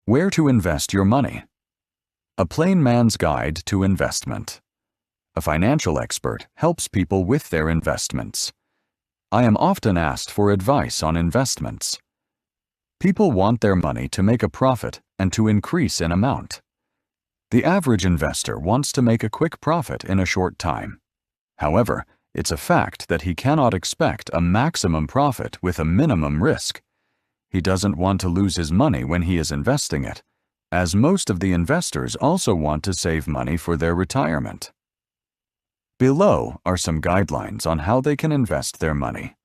Where to invest your money. A plain man's guide to investment. A financial expert helps people with their investments. I am often asked for advice on investments. People want their money to make a profit and to increase in amount. The average investor wants to make a quick profit in a short time. However, it's a fact that he cannot expect a maximum profit with a minimum risk. He doesn't want to lose his money when he is investing it, as most of the investors also want to save money for their retirement. Below are some guidelines on how they can invest their money.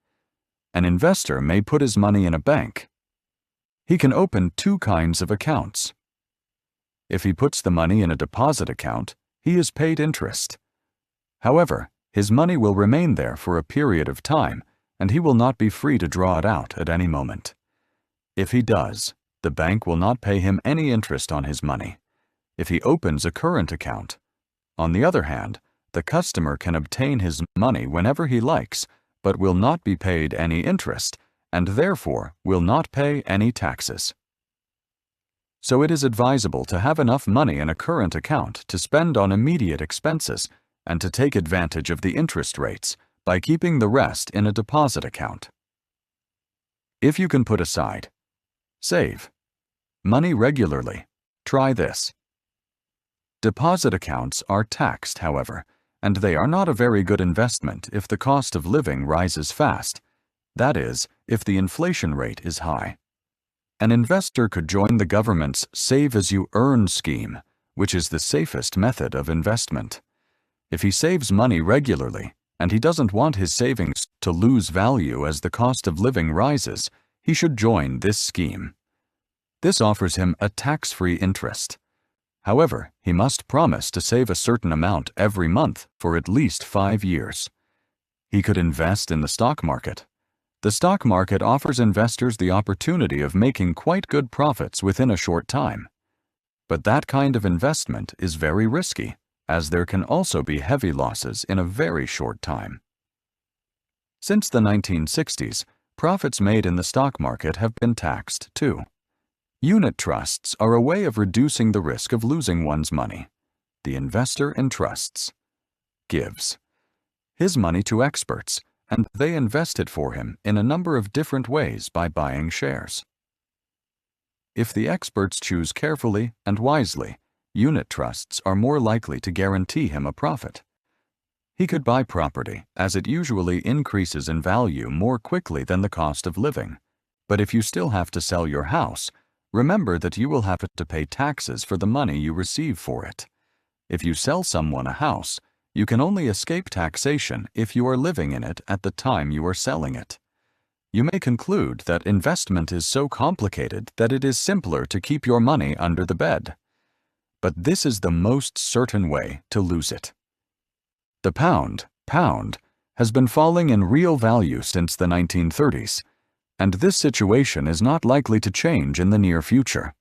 An investor may put his money in a bank. He can open two kinds of accounts. If he puts the money in a deposit account, he is paid interest. However, his money will remain there for a period of time, and he will not be free to draw it out at any moment. If he does, the bank will not pay him any interest on his money. If he opens a current account, on the other hand, the customer can obtain his money whenever he likes, but will not be paid any interest, and therefore will not pay any taxes. So it is advisable to have enough money in a current account to spend on immediate expenses and to take advantage of the interest rates by keeping the rest in a deposit account. If you can put aside, save money regularly, try this. Deposit accounts are taxed, however, and they are not a very good investment if the cost of living rises fast, that is, if the inflation rate is high. An investor could join the government's Save as you earn scheme, which is the safest method of investment. If he saves money regularly, and he doesn't want his savings to lose value as the cost of living rises, he should join this scheme. This offers him a tax-free interest. However, he must promise to save a certain amount every month for at least 5 years. He could invest in the stock market. The stock market offers investors the opportunity of making quite good profits within a short time. But that kind of investment is very risky, as there can also be heavy losses in a very short time. Since the 1960s, profits made in the stock market have been taxed too. Unit trusts are a way of reducing the risk of losing one's money. The investor entrusts, gives his money to experts, and they invest it for him in a number of different ways by buying shares. If the experts choose carefully and wisely, unit trusts are more likely to guarantee him a profit. He could buy property, as it usually increases in value more quickly than the cost of living. But if you still have to sell your house, remember that you will have to pay taxes for the money you receive for it. If you sell someone a house, you can only escape taxation if you are living in it at the time you are selling it. You may conclude that investment is so complicated that it is simpler to keep your money under the bed. But this is the most certain way to lose it. The pound has been falling in real value since the 1930s, and this situation is not likely to change in the near future.